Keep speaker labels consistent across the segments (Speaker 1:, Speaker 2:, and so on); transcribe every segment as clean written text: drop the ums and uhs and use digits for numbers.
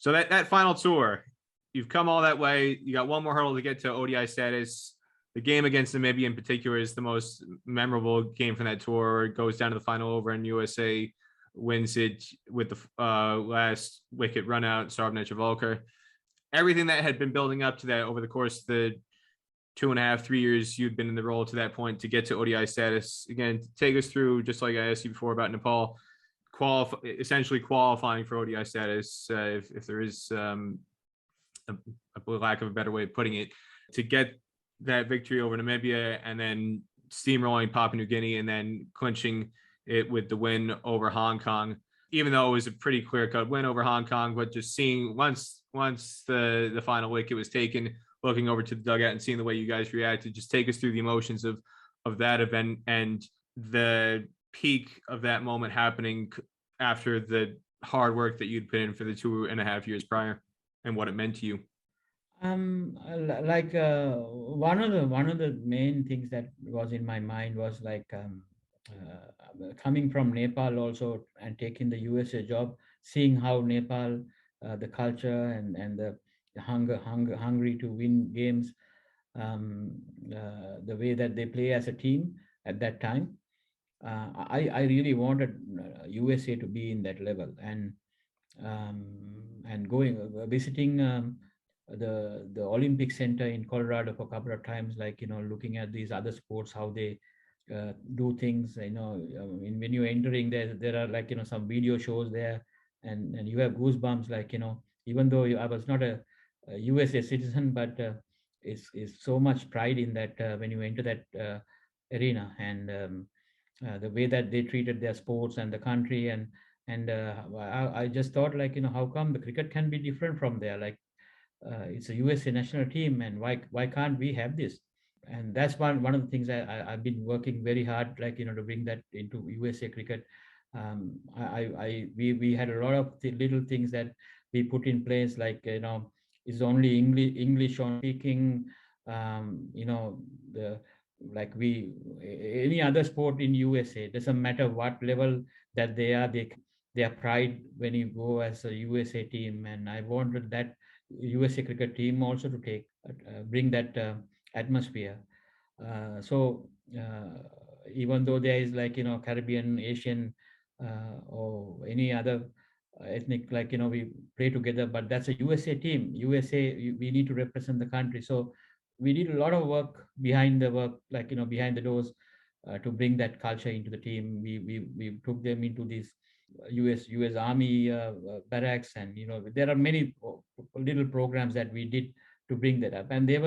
Speaker 1: So that final tour, you've come all that way. You got one more hurdle to get to ODI status. The game against Namibia in particular is the most memorable game from that tour. It goes down to the final over, and USA wins it with the last wicket run out, Sarvnecha Volker. Everything that had been building up to that over the course of the 2.5, 3 years you'd been in the role to that point to get to ODI status. Again, take us through, just like I asked you before about Nepal, essentially qualifying for ODI status, if there is a lack of a better way of putting it, to get that victory over Namibia and then steamrolling Papua New Guinea and then clinching it with the win over Hong Kong, even though it was a pretty clear-cut win over Hong Kong. But just seeing once the final wicket was taken, looking over to the dugout and seeing the way you guys reacted, just take us through the emotions of that event and the peak of that moment happening after the hard work that you'd put in for the 2.5 years prior and what it meant to you.
Speaker 2: One of the main things that was in my mind was coming from Nepal also and taking the USA job, seeing how Nepal, the culture and the hungry to win games, the way that they play as a team at that time. I really wanted USA to be in that level, and going visiting the Olympic Center in Colorado for a couple of times, looking at these other sports, how they do things. When you're entering there are some video shows there, and you have goosebumps. Even though I was not a USA citizen, but it's so much pride in that when you enter that arena, and the way that they treated their sports and the country, and I just thought, how come the cricket can be different from there? It's a USA national team, and why can't we have this? And that's one of the things I've been working very hard, to bring that into USA cricket. We had a lot of little things that we put in place, is only English on speaking. The like we Any other sport in USA, doesn't matter what level that they are, their pride when you go as a USA team. And I wanted that USA cricket team also to bring that atmosphere. So even though there is Caribbean, Asian, or any other ethnic, we play together, but that's a USA team. USA, we need to represent the country. So we did a lot of work behind the work, behind the doors, to bring that culture into the team. We took them into these US Army barracks, and there are many little programs that we did to bring that up, and we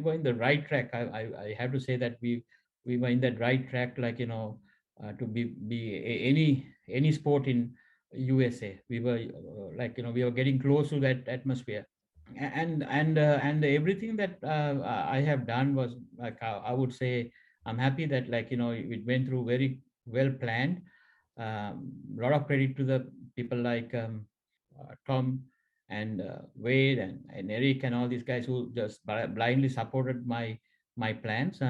Speaker 2: were in the right track. I have to say that we were in that right track, to be any sport in USA. We were we were getting close to that atmosphere, and everything that I have done was I would say I'm happy that it went through very well planned. A lot of credit to the people like Tom and Wade and Eric and all these guys who just blindly supported my plans.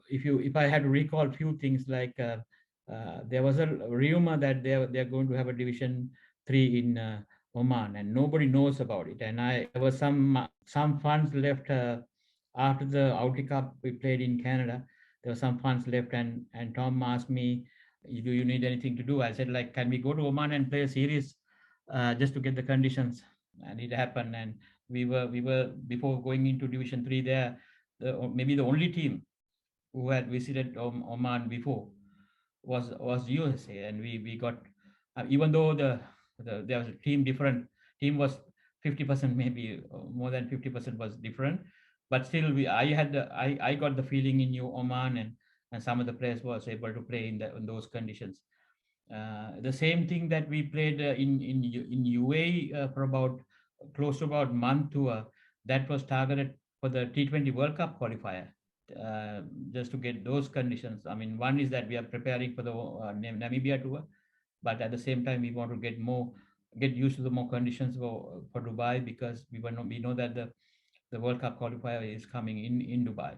Speaker 2: If I had to recall a few things, there was a rumor that they're going to have a Division 3 in Oman, and nobody knows about it. And there was some funds left after the Audi Cup we played in Canada. There were some funds left, and Tom asked me, "Do you need anything to do?" I said, "Can we go to Oman and play a series just to get the conditions?" And it happened, and we were before going into Division 3 there, maybe the only team who had visited Oman before was USA, and we got even though there was a team was 50%, maybe more than 50% was different, but still I got the feeling in Oman, and some of the players was able to play in those conditions. The same thing that we played in UAE for about close to about month tour, that was targeted for the T20 World Cup qualifier, just to get those conditions. I mean, one is that we are preparing for the Namibia tour, but at the same time we want to get used to the more conditions for Dubai, because we know that the World Cup qualifier is coming in Dubai.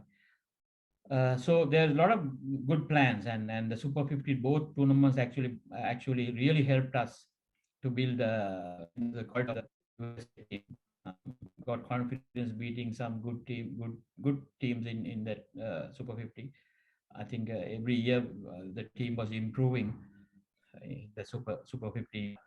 Speaker 2: So there's a lot of good plans, and the Super 50, both tournaments actually really helped us to build the quality of the USA team. Got confidence beating some good teams in that Super 50. I think every year the team was improving in the Super 50.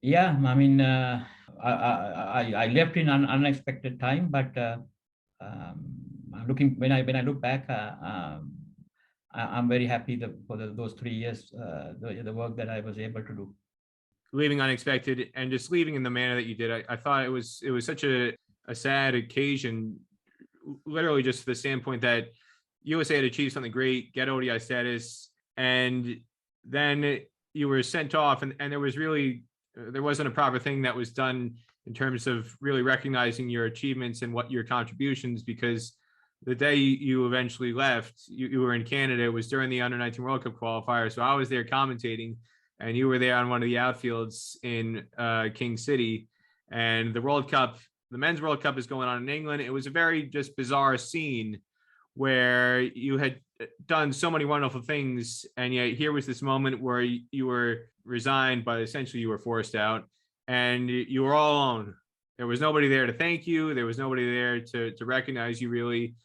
Speaker 2: Yeah, I mean, I left in an unexpected time, but I'm looking when I look back, I'm very happy for those 3 years, the work that I was able to do.
Speaker 1: Leaving unexpected and just leaving in the manner that you did, I thought it was such a sad occasion, literally just the standpoint that USA had achieved something great, get ODI status, and then you were sent off, and there wasn't a proper thing that was done in terms of really recognizing your achievements and what your contributions, because the day you eventually left, you were in Canada. It was during the Under-19 World Cup qualifier, so I was there commentating, and you were there on one of the outfields in King City, and the men's World Cup is going on in England. It was a very just bizarre scene where you had done so many wonderful things, and yet here was this moment where you were resigned, but essentially you were forced out, and you were all alone. There was nobody there to thank you. There was nobody there to recognize you, really,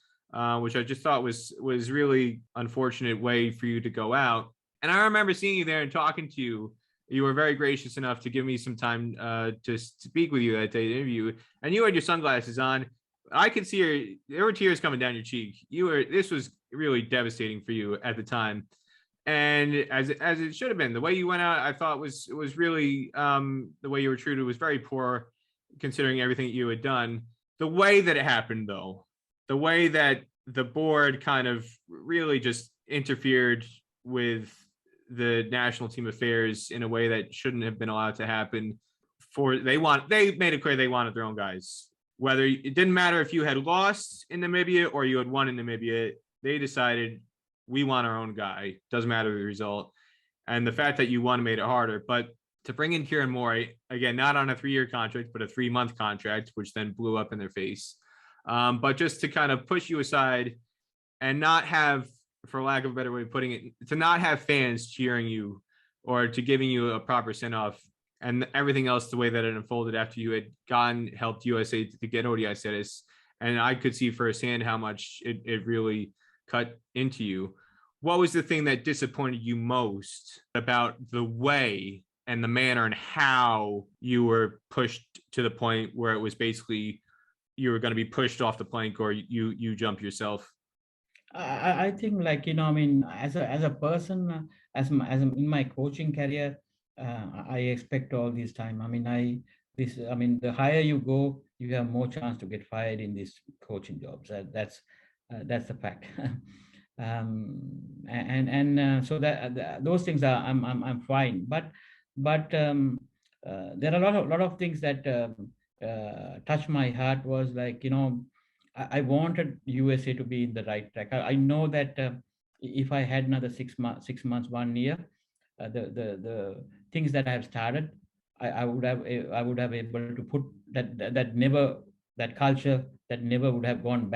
Speaker 1: which I just thought was really unfortunate way for you to go out. And I remember seeing you there and talking to you. You were very gracious enough to give me some time to speak with you that day, to interview. And you had your sunglasses on. I could see there were tears coming down your cheek. This was really devastating for you at the time. And as it should have been, the way you went out, I thought was really the way you were treated was very poor, considering everything you had done. The way that it happened, though, the way that the board kind of really just interfered with the national team affairs in a way that shouldn't have been allowed to happen. They made it clear they wanted their own guys. Whether it didn't matter if you had lost in Namibia or you had won in Namibia, they decided we want our own guy. Doesn't matter the result. And the fact that you won made it harder. But to bring in Kieran Moore, again, not on a 3-year contract, but a 3-month contract, which then blew up in their face. But just to kind of push you aside and not have, for lack of a better way of putting it, to not have fans cheering you or to giving you a proper send-off, and everything else the way that it unfolded after you had helped USA to get ODI status. And I could see firsthand how much it really cut into you. What was the thing that disappointed you most about the way and the manner and how you were pushed to the point where it was basically you were going to be pushed off the plank or you jump yourself?
Speaker 2: I think, like, I mean, as a person, in my coaching career, I expect all this time. I mean, the higher you go, you have more chance to get fired in these coaching jobs. That's the fact. So that those things are I'm fine. But there are a lot of things that touch my heart. Was like, I wanted USA to be in the right track. I know that if I had another 6 months, 1 year, the things that I have started, I would have able to put that culture that never would have gone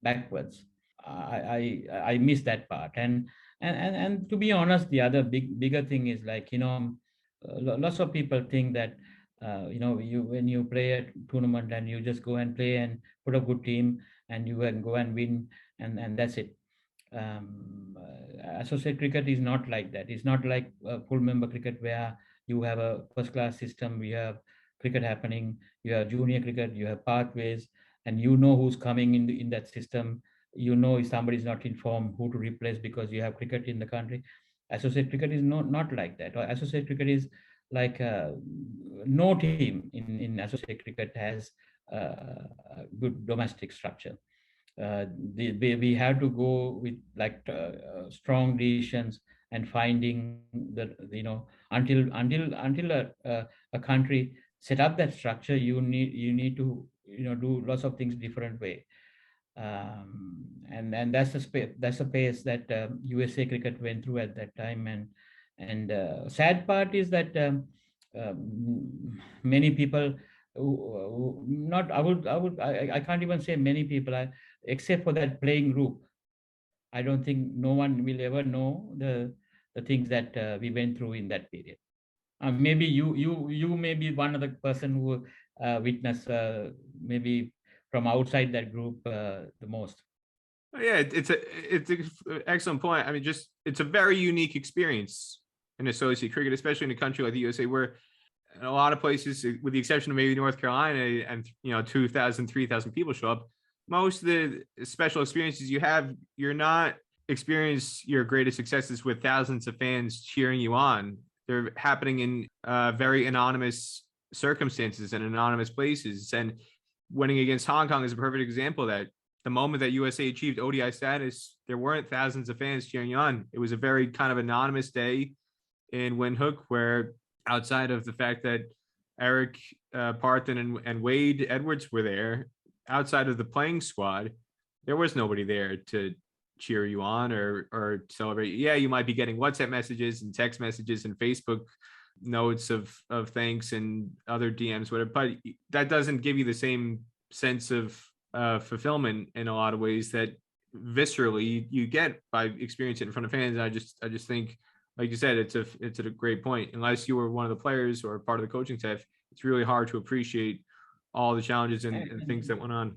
Speaker 2: backwards. I miss that part. And to be honest, the other bigger thing is, like, lots of people think that when you play a tournament and you just go and play and put a good team and you can go and win, and that's it. Associate cricket is not like that. It's not like full member cricket where you have a first class system. You have cricket happening, you have junior cricket, you have pathways, and you know who's coming in that system. If somebody is not informed, who to replace, because you have cricket in the country. Associate cricket is not like that. Or associate cricket is like no team in associate cricket has a good domestic structure. We have to go with, like, strong decisions and finding until a country set up that structure, you need to do lots of things different way. And that's the pace that USA cricket went through at that time. And sad part is that many people not I can't even say many people, except for that playing group. I don't think no one will ever know the things that we went through in that period. Maybe you may be one of the person who witnessed maybe from outside that group the most.
Speaker 1: Yeah, it's an excellent point. I mean, just it's a very unique experience in associate cricket, especially in a country like the USA, where in a lot of places, with the exception of maybe North Carolina, and 2,000, 3,000 people show up. Most of the special experiences you have, you're not experience your greatest successes with thousands of fans cheering you on. They're happening in very anonymous circumstances and anonymous places. And winning against Hong Kong is a perfect example of that. The moment that USA achieved ODI status, there weren't thousands of fans cheering you on. It was a very kind of anonymous day in Windhoek, where outside of the fact that Eric Parthen and Wade Edwards were there, outside of the playing squad, there was nobody there to cheer you on or celebrate. Yeah, you might be getting WhatsApp messages and text messages and Facebook notes of thanks and other DMs, whatever, but that doesn't give you the same sense of fulfillment in a lot of ways that viscerally you get by experiencing it in front of fans. And I just think, like you said, it's a great point. Unless you were one of the players or part of the coaching staff, it's really hard to appreciate all the challenges and things that went on.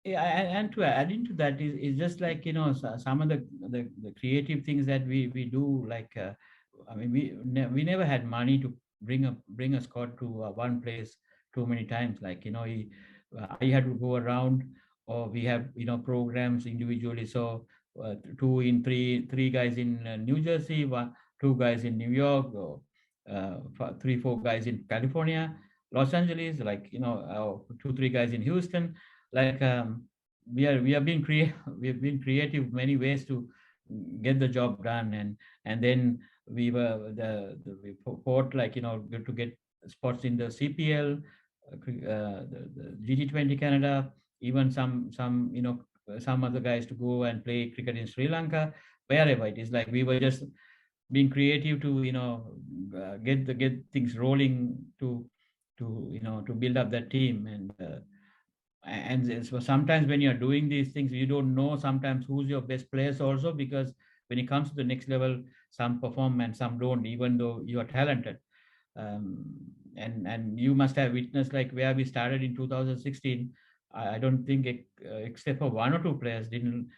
Speaker 2: Yeah, and to add into that is just like some of the creative things that we do. Like I mean, we never had money to bring a squad to one place too many times. Like I had to go around, or we have programs individually. So three guys in New Jersey, two guys in New York, or 3-4 guys in California, Los Angeles, like 2-3 guys in Houston. Like we have been we've been creative many ways to get the job done, and then we fought like to get spots in the CPL, the GT20 Canada, even some other guys to go and play cricket in Sri Lanka, wherever it is. Like we were just being creative to get things rolling to build up that team. And so sometimes when you're doing these things, you don't know sometimes who's your best players also, because when it comes to the next level, some perform and some don't, even though you are talented. And you must have witnessed like where we started in 2016. I don't think except for 1 or 2 players didn't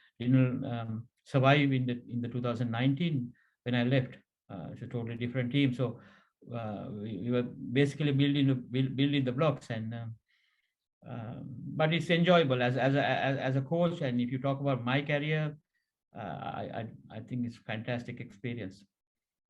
Speaker 2: survive in the 2019 when I left. It's a totally different team. So we were basically building the blocks, and but it's enjoyable as a coach. And if you talk about my career, I think it's fantastic experience.